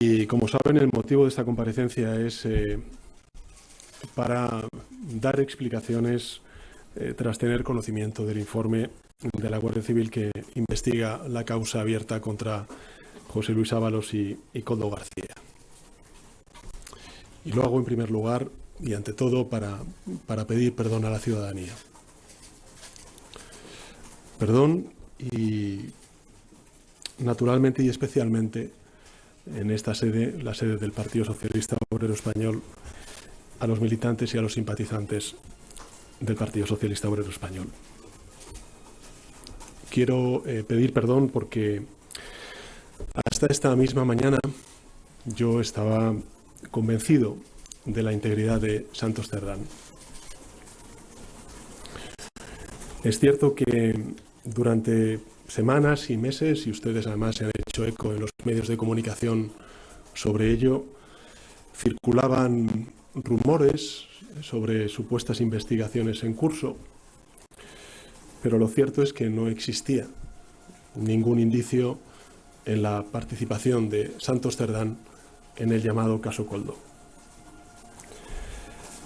Y como saben, el motivo de esta comparecencia es para dar explicaciones tras tener conocimiento del informe de la Guardia Civil que investiga la causa abierta contra José Luis Ábalos y Koldo García. Y lo hago en primer lugar y ante todo para pedir perdón a la ciudadanía. Perdón y naturalmente y especialmente en esta sede, la sede del Partido Socialista Obrero Español, a los militantes y a los simpatizantes del Partido Socialista Obrero Español. Quiero pedir perdón porque hasta esta misma mañana yo estaba convencido de la integridad de Santos Cerdán. Es cierto que durante semanas y meses, y ustedes además se han hecho eco en los medios de comunicación sobre ello, circulaban rumores sobre supuestas investigaciones en curso, pero lo cierto es que no existía ningún indicio en la participación de Santos Cerdán en el llamado caso Koldo.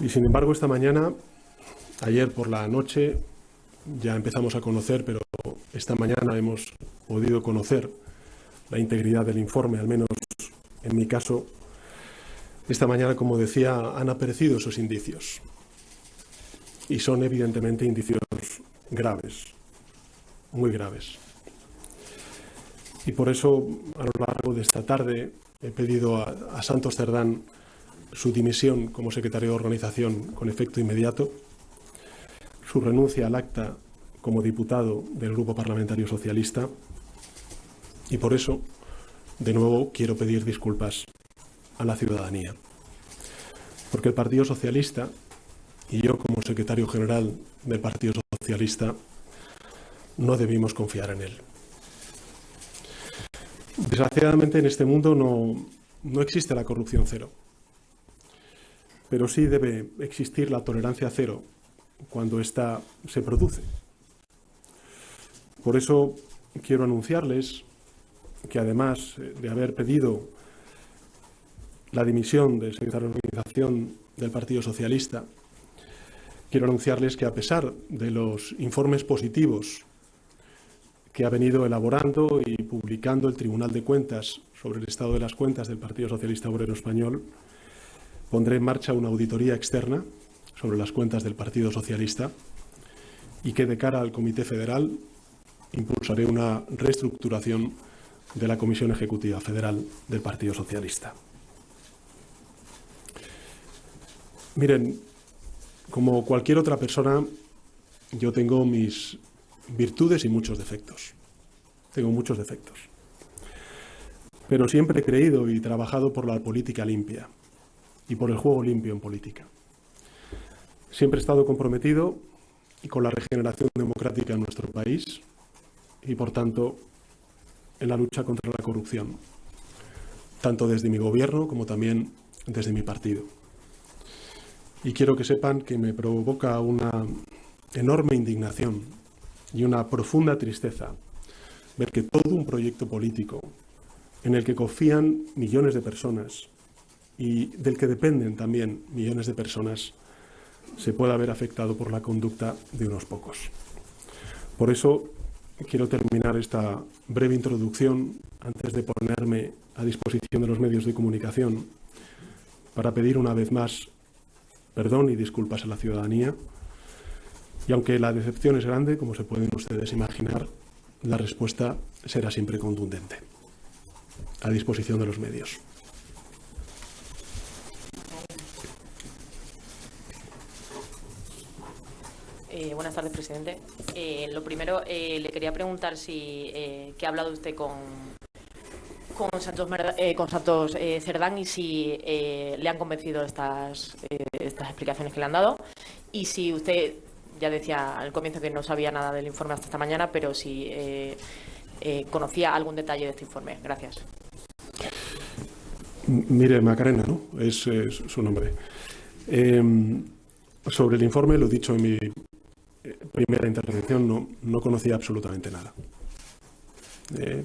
Y sin embargo, esta mañana, ayer por la noche, ya empezamos a conocer, pero esta mañana hemos podido conocer la integridad del informe, al menos en mi caso. Esta mañana, como decía, han aparecido esos indicios. Y son evidentemente indicios graves, muy graves. Y por eso, a lo largo de esta tarde, he pedido a Santos Cerdán su dimisión como secretario de organización con efecto inmediato, su renuncia al acta como diputado del Grupo Parlamentario Socialista, y por eso, de nuevo, quiero pedir disculpas a la ciudadanía. Porque el Partido Socialista, y yo como secretario general del Partido Socialista, no debimos confiar en él. Desgraciadamente en este mundo no existe la corrupción cero, pero sí debe existir la tolerancia cero cuando ésta se produce. Por eso quiero anunciarles que además de haber pedido la dimisión del secretario de organización del Partido Socialista, quiero anunciarles que a pesar de los informes positivos que ha venido elaborando y publicando el Tribunal de Cuentas sobre el estado de las cuentas del Partido Socialista Obrero Español, pondré en marcha una auditoría externa sobre las cuentas del Partido Socialista y que de cara al Comité Federal impulsaré una reestructuración de la Comisión Ejecutiva Federal del Partido Socialista. Miren, como cualquier otra persona, yo tengo mis virtudes y muchos defectos. Tengo muchos defectos. Pero siempre he creído y trabajado por la política limpia y por el juego limpio en política. Siempre he estado comprometido con la regeneración democrática en nuestro país y, por tanto, en la lucha contra la corrupción, tanto desde mi gobierno como también desde mi partido. Y quiero que sepan que me provoca una enorme indignación y una profunda tristeza ver que todo un proyecto político en el que confían millones de personas y del que dependen también millones de personas se pueda ver afectado por la conducta de unos pocos. Por eso quiero terminar esta breve introducción antes de ponerme a disposición de los medios de comunicación para pedir una vez más perdón y disculpas a la ciudadanía. Y aunque la decepción es grande, como se pueden ustedes imaginar, la respuesta será siempre contundente. A disposición de los medios. Buenas tardes, presidente. Lo primero, le quería preguntar si que ha hablado usted con Santos Cerdán y si le han convencido estas explicaciones que le han dado, y si usted ya decía al comienzo que no sabía nada del informe hasta esta mañana, pero si conocía algún detalle de este informe. Gracias. Mire, Macarena, ¿no? Es su nombre. Sobre el informe, lo he dicho en mi primera intervención, no conocía absolutamente nada.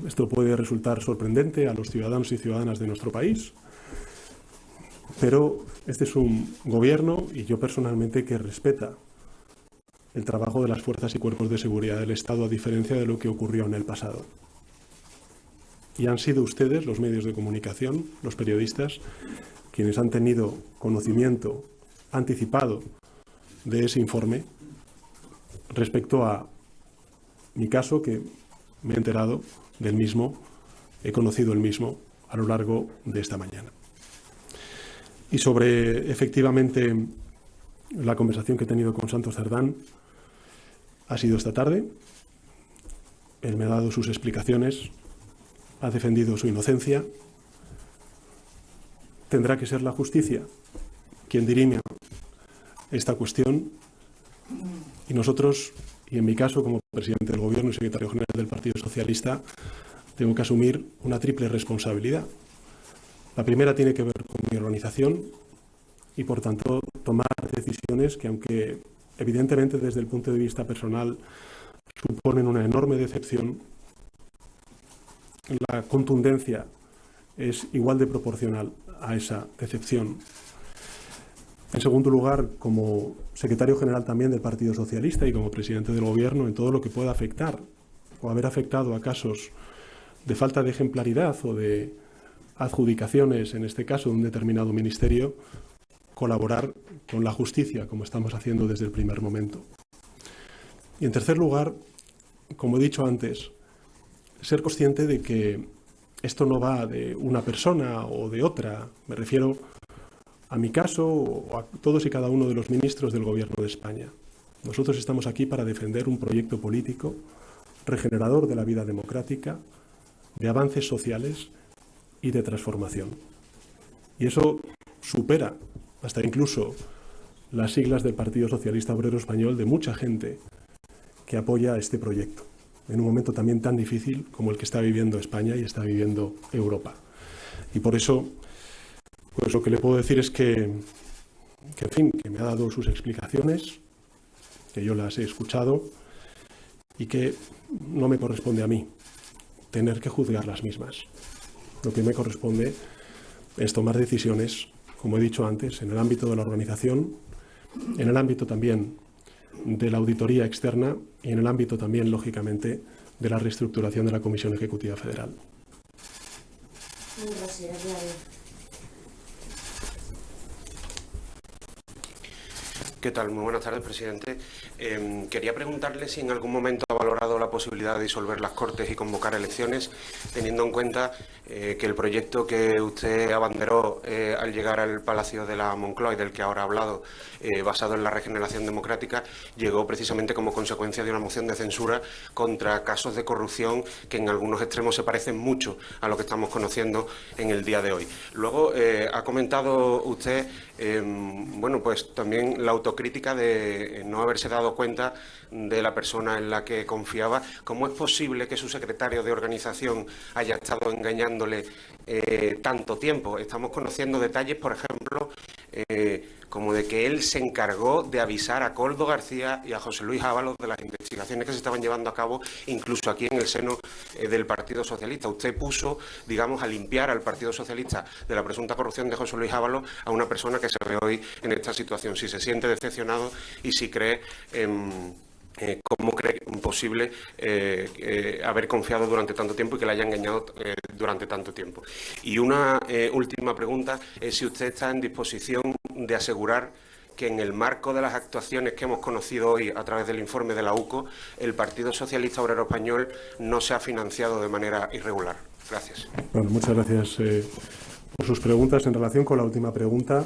Esto puede resultar sorprendente a los ciudadanos y ciudadanas de nuestro país, pero este es un gobierno, y yo personalmente, que respeta el trabajo de las fuerzas y cuerpos de seguridad del Estado, a diferencia de lo que ocurrió en el pasado. Y han sido ustedes, los medios de comunicación, los periodistas, quienes han tenido conocimiento anticipado de ese informe respecto a mi caso, que me he enterado del mismo, he conocido el mismo a lo largo de esta mañana. Y sobre, efectivamente, la conversación que he tenido con Santos Cerdán ha sido esta tarde. Él me ha dado sus explicaciones, ha defendido su inocencia. Tendrá que ser la justicia quien dirima esta cuestión, y nosotros, y en mi caso como presidente del Gobierno y secretario general del Partido Socialista, tengo que asumir una triple responsabilidad. La primera tiene que ver con mi organización y, por tanto, tomar decisiones que, aunque evidentemente desde el punto de vista personal suponen una enorme decepción, la contundencia es igual de proporcional a esa decepción. En segundo lugar, como secretario general también del Partido Socialista y como presidente del Gobierno, en todo lo que pueda afectar o haber afectado a casos de falta de ejemplaridad o de adjudicaciones, en este caso de un determinado ministerio, colaborar con la justicia, como estamos haciendo desde el primer momento. Y en tercer lugar, como he dicho antes, ser consciente de que esto no va de una persona o de otra. Me refiero a mi caso o a todos y cada uno de los ministros del Gobierno de España. Nosotros estamos aquí para defender un proyecto político regenerador de la vida democrática, de avances sociales y de transformación. Y eso supera hasta incluso las siglas del Partido Socialista Obrero Español de mucha gente que apoya este proyecto, en un momento también tan difícil como el que está viviendo España y está viviendo Europa. Y por eso, pues lo que le puedo decir es que en fin, que me ha dado sus explicaciones, que yo las he escuchado y que no me corresponde a mí tener que juzgar las mismas. Lo que me corresponde es tomar decisiones, como he dicho antes, en el ámbito de la organización, en el ámbito también de la auditoría externa y en el ámbito también, lógicamente, de la reestructuración de la Comisión Ejecutiva Federal. ¿Qué tal? Muy buenas tardes, presidente. Quería preguntarle si en algún momento ha valorado la posibilidad de disolver las Cortes y convocar elecciones, teniendo en cuenta que el proyecto que usted abanderó al llegar al Palacio de la Moncloa y del que ahora ha hablado, basado en la regeneración democrática, llegó precisamente como consecuencia de una moción de censura contra casos de corrupción que en algunos extremos se parecen mucho a lo que estamos conociendo en el día de hoy. Luego, ha comentado usted, bueno, pues también la autocrítica de no haberse dado cuenta de la persona en la que confiaba. ¿Cómo es posible que su secretario de organización haya estado engañándole tanto tiempo? Estamos conociendo detalles, por ejemplo, como de que él se encargó de avisar a Koldo García y a José Luis Ábalos de las investigaciones que se estaban llevando a cabo, incluso aquí en el seno del Partido Socialista. Usted puso, digamos, a limpiar al Partido Socialista de la presunta corrupción de José Luis Ábalos a una persona que se ve hoy en esta situación. Si se siente decepcionado y si cree... ¿Cómo cree posible haber confiado durante tanto tiempo y que le haya engañado durante tanto tiempo? Y una última pregunta es si usted está en disposición de asegurar que en el marco de las actuaciones que hemos conocido hoy a través del informe de la UCO, el Partido Socialista Obrero Español no se ha financiado de manera irregular. Gracias. Bueno, muchas gracias por sus preguntas. En relación con la última pregunta,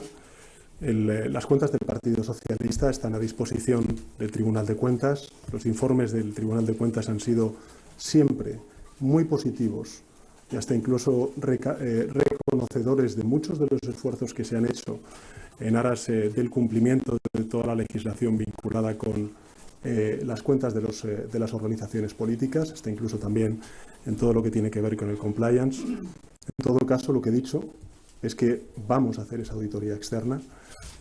las cuentas del Partido Socialista están a disposición del Tribunal de Cuentas. Los informes del Tribunal de Cuentas han sido siempre muy positivos y hasta incluso reconocedores de muchos de los esfuerzos que se han hecho en aras del cumplimiento de toda la legislación vinculada con las cuentas de las organizaciones políticas, hasta incluso también en todo lo que tiene que ver con el compliance. En todo caso, lo que he dicho es que vamos a hacer esa auditoría externa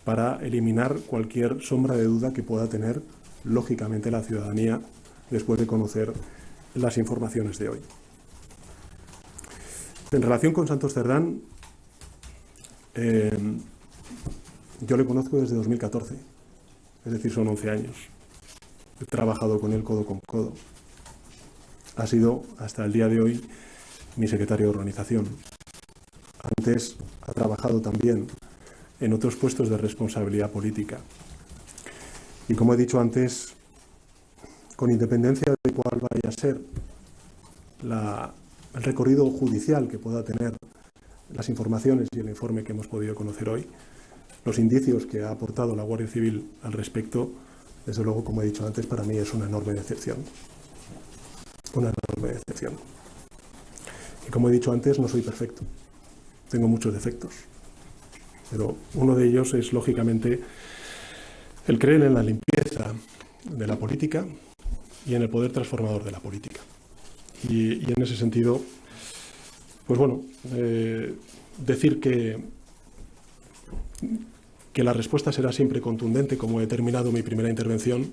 para eliminar cualquier sombra de duda que pueda tener, lógicamente, la ciudadanía después de conocer las informaciones de hoy. En relación con Santos Cerdán, yo le conozco desde 2014, es decir, son 11 años. He trabajado con él codo con codo. Ha sido, hasta el día de hoy, mi secretario de organización. Antes ha trabajado también en otros puestos de responsabilidad política. Y como he dicho antes, con independencia de cuál vaya a ser el recorrido judicial que pueda tener las informaciones y el informe que hemos podido conocer hoy, los indicios que ha aportado la Guardia Civil al respecto, desde luego, como he dicho antes, para mí es una enorme decepción. Una enorme decepción. Y como he dicho antes, no soy perfecto. Tengo muchos defectos. Pero uno de ellos es, lógicamente, el creer en la limpieza de la política y en el poder transformador de la política. Y en ese sentido, pues bueno, decir que la respuesta será siempre contundente, como he terminado mi primera intervención,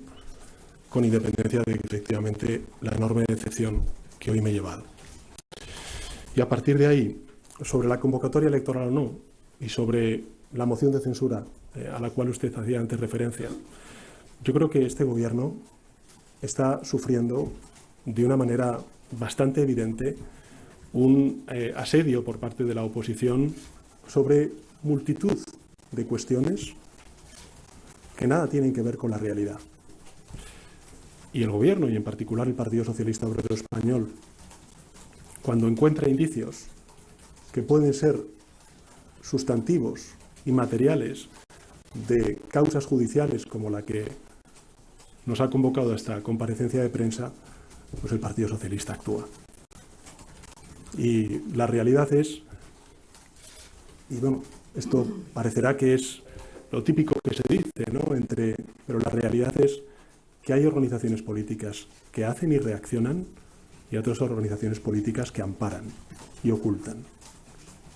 con independencia de, efectivamente, la enorme decepción que hoy me he llevado. Y a partir de ahí, sobre la convocatoria electoral o no, y sobre la moción de censura a la cual usted hacía antes referencia, yo creo que este Gobierno está sufriendo de una manera bastante evidente un asedio por parte de la oposición sobre multitud de cuestiones que nada tienen que ver con la realidad. Y el Gobierno, y en particular el Partido Socialista Obrero Español, cuando encuentra indicios que pueden ser sustantivos y materiales de causas judiciales como la que nos ha convocado a esta comparecencia de prensa, pues el Partido Socialista actúa. Y la realidad es, y bueno, esto parecerá que es lo típico que se dice, ¿no? Pero la realidad es que hay organizaciones políticas que hacen y reaccionan y otras organizaciones políticas que amparan y ocultan.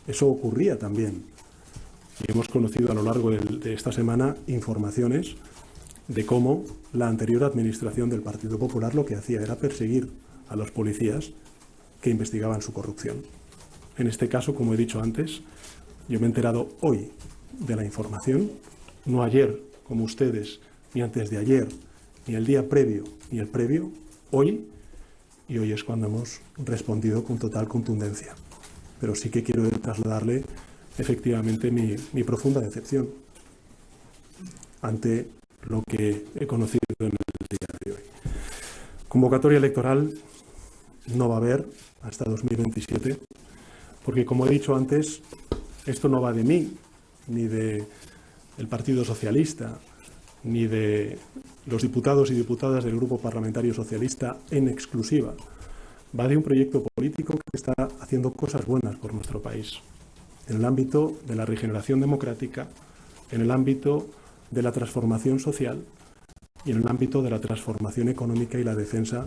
Eso ocurría también. Y hemos conocido a lo largo de esta semana informaciones de cómo la anterior administración del Partido Popular lo que hacía era perseguir a los policías que investigaban su corrupción. En este caso, como he dicho antes, yo me he enterado hoy de la información, no ayer, como ustedes, ni antes de ayer, ni el día previo, ni el previo, hoy, y hoy es cuando hemos respondido con total contundencia. Pero sí que quiero trasladarle efectivamente mi profunda decepción ante lo que he conocido en el día de hoy. Convocatoria electoral no va a haber hasta 2027, porque como he dicho antes, esto no va de mí, ni del Partido Socialista, ni de los diputados y diputadas del Grupo Parlamentario Socialista en exclusiva. Va de un proyecto político que está haciendo cosas buenas por nuestro país, en el ámbito de la regeneración democrática, en el ámbito de la transformación social y en el ámbito de la transformación económica y la defensa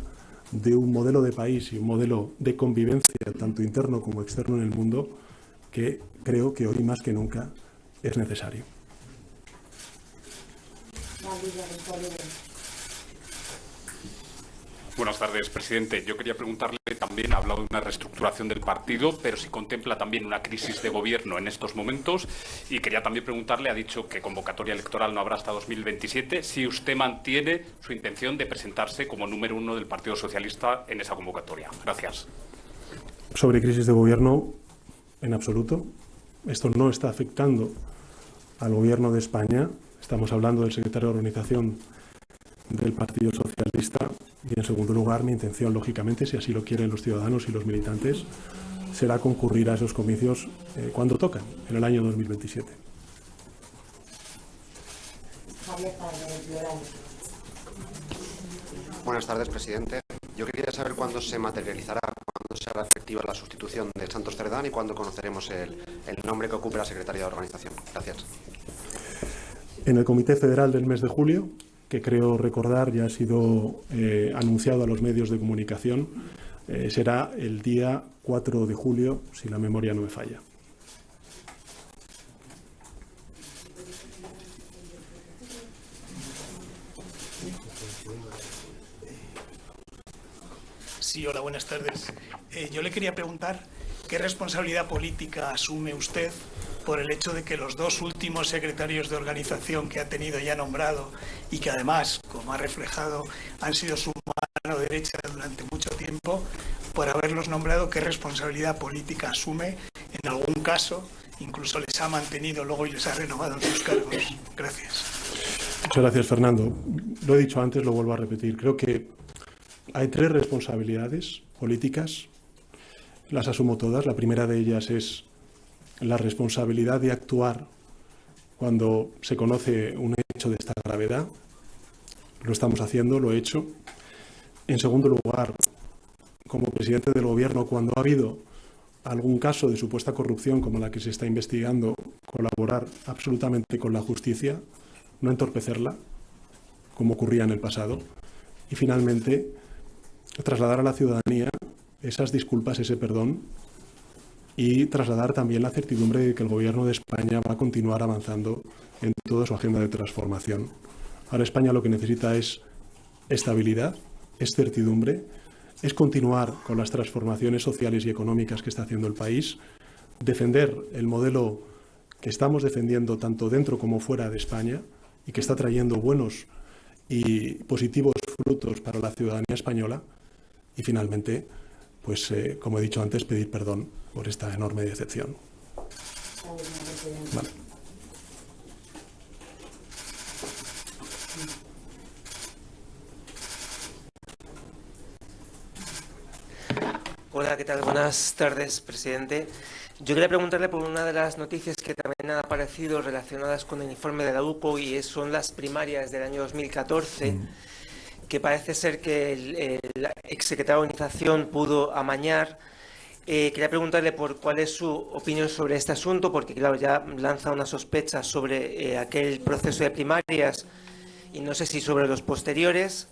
de un modelo de país y un modelo de convivencia, tanto interno como externo en el mundo, que creo que hoy más que nunca es necesario. Buenas tardes, presidente. Yo quería preguntarle también, ha hablado de una reestructuración del partido, pero si contempla también una crisis de gobierno en estos momentos. Y quería también preguntarle, ha dicho que convocatoria electoral no habrá hasta 2027, si usted mantiene su intención de presentarse como número 1 del Partido Socialista en esa convocatoria. Gracias. Sobre crisis de gobierno, en absoluto. Esto no está afectando al Gobierno de España. Estamos hablando del secretario de Organización del Partido Socialista. Y en segundo lugar, mi intención, lógicamente, si así lo quieren los ciudadanos y los militantes, será concurrir a esos comicios cuando tocan, en el año 2027. Buenas tardes, presidente. Yo quería saber cuándo se materializará, cuándo será efectiva la sustitución de Santos Cerdán y cuándo conoceremos el nombre que ocupe la Secretaría de Organización. Gracias. En el Comité Federal del mes de julio, que creo recordar ya ha sido anunciado a los medios de comunicación, será el día 4 de julio, si la memoria no me falla. Sí, hola, buenas tardes. Yo le quería preguntar ¿qué responsabilidad política asume usted por el hecho de que los dos últimos secretarios de organización que ha tenido ya nombrado y que además, como ha reflejado, han sido su mano derecha durante mucho tiempo, por haberlos nombrado, qué responsabilidad política asume? En algún caso, incluso les ha mantenido luego y les ha renovado en sus cargos. Gracias. Muchas gracias, Fernando. Lo he dicho antes, lo vuelvo a repetir. Creo que hay 3 responsabilidades políticas. Las asumo todas. La primera de ellas es la responsabilidad de actuar cuando se conoce un hecho de esta gravedad. Lo estamos haciendo, lo he hecho. En segundo lugar, como presidente del Gobierno, cuando ha habido algún caso de supuesta corrupción como la que se está investigando, colaborar absolutamente con la justicia, no entorpecerla, como ocurría en el pasado. Y finalmente, trasladar a la ciudadanía esas disculpas, ese perdón, y trasladar también la certidumbre de que el Gobierno de España va a continuar avanzando en toda su agenda de transformación. Ahora España lo que necesita es estabilidad, es certidumbre, es continuar con las transformaciones sociales y económicas que está haciendo el país, defender el modelo que estamos defendiendo tanto dentro como fuera de España y que está trayendo buenos y positivos frutos para la ciudadanía española, y finalmente, pues como he dicho antes, pedir perdón por esta enorme decepción. Vale. Hola, ¿qué tal? Buenas tardes, presidente. Yo quería preguntarle por una de las noticias que también han aparecido relacionadas con el informe de la UPO, y son las primarias del año 2014, que parece ser que el exsecretario de Organización pudo amañar. Quería preguntarle por cuál es su opinión sobre este asunto, porque claro, ya lanza una sospecha sobre aquel proceso de primarias y no sé si sobre los posteriores.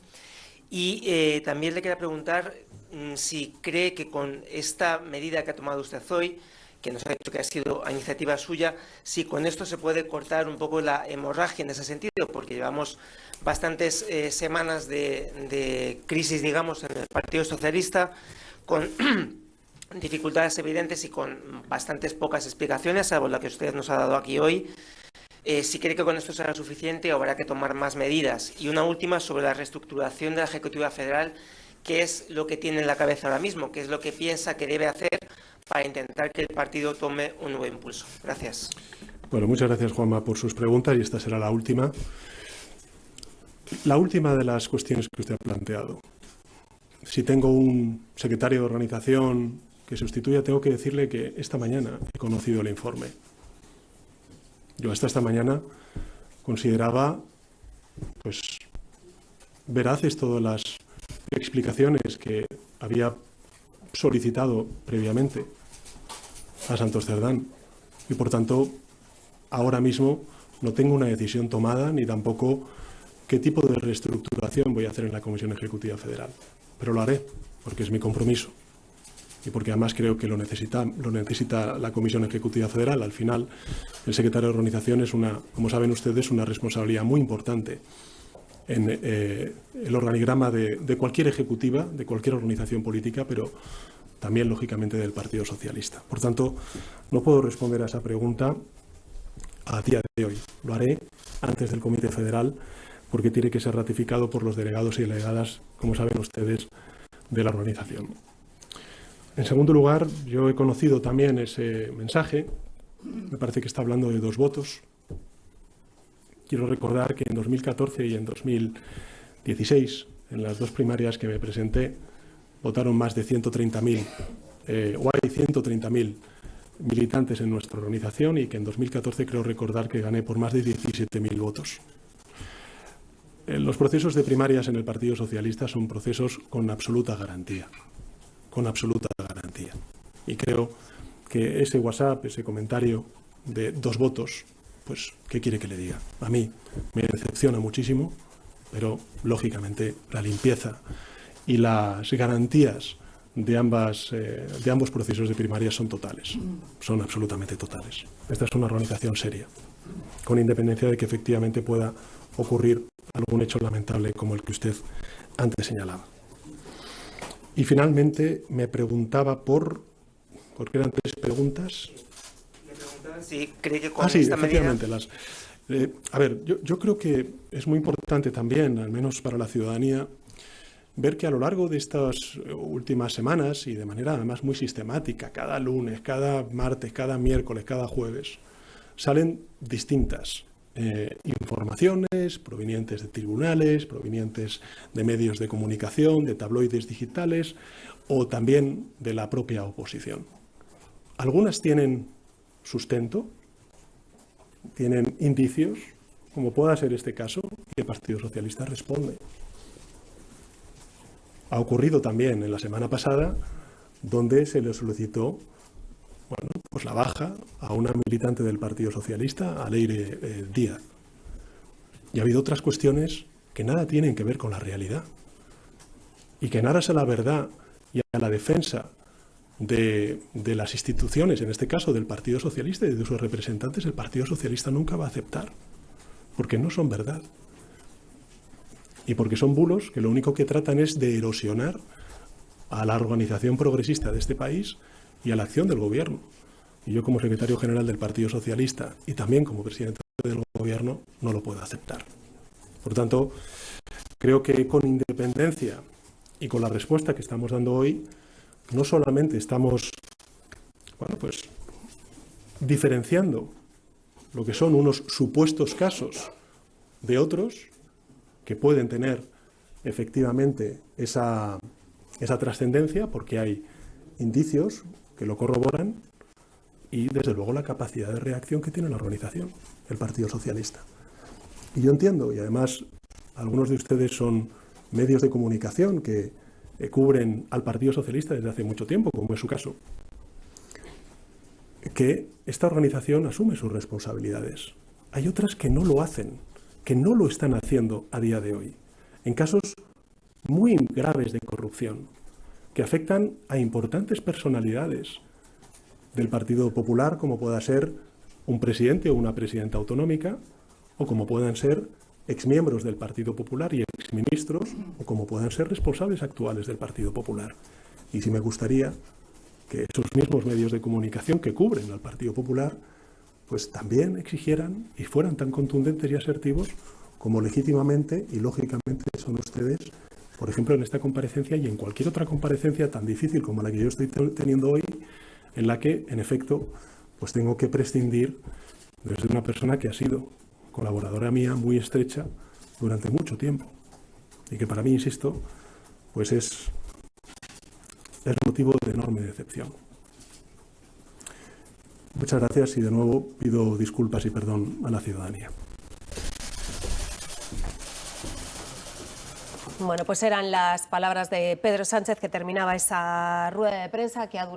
Y también le quería preguntar si cree que con esta medida que ha tomado usted hoy, que nos ha dicho que ha sido a iniciativa suya, si con esto se puede cortar un poco la hemorragia en ese sentido, porque llevamos bastantes semanas de crisis, digamos, en el Partido Socialista, con dificultades evidentes y con bastantes pocas explicaciones, salvo la que usted nos ha dado aquí hoy. Si cree que con esto será suficiente o habrá que tomar más medidas. Y una última sobre la reestructuración de la Ejecutiva Federal, ¿qué es lo que tiene en la cabeza ahora mismo? ¿Qué es lo que piensa que debe hacer para intentar que el partido tome un nuevo impulso? Gracias. Bueno, muchas gracias, Juanma, por sus preguntas, y esta será la última. La última de las cuestiones que usted ha planteado. Si tengo un secretario de organización que sustituya, tengo que decirle que esta mañana he conocido el informe. Yo hasta esta mañana consideraba pues veraces todas las explicaciones que había solicitado previamente a Santos Cerdán, y por tanto ahora mismo no tengo una decisión tomada ni tampoco qué tipo de reestructuración voy a hacer en la Comisión Ejecutiva Federal, pero lo haré porque es mi compromiso y porque además creo que lo necesita la Comisión Ejecutiva Federal. Al final, el secretario de Organización es como saben ustedes, una responsabilidad muy importante en el organigrama de cualquier ejecutiva, de cualquier organización política, pero también, lógicamente, del Partido Socialista. Por tanto, no puedo responder a esa pregunta a día de hoy. Lo haré antes del Comité Federal, porque tiene que ser ratificado por los delegados y delegadas, como saben ustedes, de la organización. En segundo lugar, yo he conocido también ese mensaje. Me parece que está hablando de 2 votos. Quiero recordar que en 2014 y en 2016, en las 2 primarias que me presenté, votaron más de 130.000, o hay 130.000 militantes en nuestra organización, y que en 2014 creo recordar que gané por más de 17.000 votos. Los procesos de primarias en el Partido Socialista son procesos con absoluta garantía. Con absoluta garantía. Y creo que ese WhatsApp, ese comentario de 2 votos, pues, ¿qué quiere que le diga? A mí me decepciona muchísimo, pero, lógicamente, la limpieza y las garantías de ambos procesos de primarias son totales, son absolutamente totales. Esta es una organización seria, con independencia de que efectivamente pueda ocurrir algún hecho lamentable como el que usted antes señalaba. Y finalmente me preguntaba por porque eran 3 preguntas. Le preguntaba si cree que con Sí, esta medida... efectivamente. A ver, yo creo que es muy importante también, al menos para la ciudadanía, ver que a lo largo de estas últimas semanas y de manera además muy sistemática, cada lunes, cada martes, cada miércoles, cada jueves, salen distintas informaciones provenientes de tribunales, provenientes de medios de comunicación, de tabloides digitales o también de la propia oposición. Algunas tienen sustento, tienen indicios, como pueda ser este caso, y el Partido Socialista responde. Ha ocurrido también en la semana pasada, donde se le solicitó pues la baja a una militante del Partido Socialista, a Leire Díaz. Y ha habido otras cuestiones que nada tienen que ver con la realidad. Y que en aras a la verdad y a la defensa de las instituciones, en este caso del Partido Socialista y de sus representantes, el Partido Socialista nunca va a aceptar, porque no son verdad. Y porque son bulos que lo único que tratan es de erosionar a la organización progresista de este país y a la acción del Gobierno. Y yo, como secretario general del Partido Socialista y también como presidente del Gobierno, no lo puedo aceptar. Por tanto, creo que con independencia y con la respuesta que estamos dando hoy, no solamente estamos diferenciando lo que son unos supuestos casos de otros que pueden tener efectivamente esa trascendencia, porque hay indicios que lo corroboran, y desde luego la capacidad de reacción que tiene la organización, el Partido Socialista. Y yo entiendo, y además algunos de ustedes son medios de comunicación que cubren al Partido Socialista desde hace mucho tiempo, como es su caso, que esta organización asume sus responsabilidades. Hay otras que no lo hacen, que no lo están haciendo a día de hoy, en casos muy graves de corrupción, que afectan a importantes personalidades del Partido Popular, como pueda ser un presidente o una presidenta autonómica, o como puedan ser exmiembros del Partido Popular y exministros, o como puedan ser responsables actuales del Partido Popular. Y sí me gustaría que esos mismos medios de comunicación que cubren al Partido Popular, pues también exigieran y fueran tan contundentes y asertivos como legítimamente y lógicamente son ustedes, por ejemplo, en esta comparecencia y en cualquier otra comparecencia tan difícil como la que yo estoy teniendo hoy, en la que, en efecto, pues tengo que prescindir de una persona que ha sido colaboradora mía muy estrecha durante mucho tiempo y que para mí, insisto, pues es motivo de enorme decepción. Muchas gracias y de nuevo pido disculpas y perdón a la ciudadanía. Bueno, pues eran las palabras de Pedro Sánchez, que terminaba esa rueda de prensa que ha durado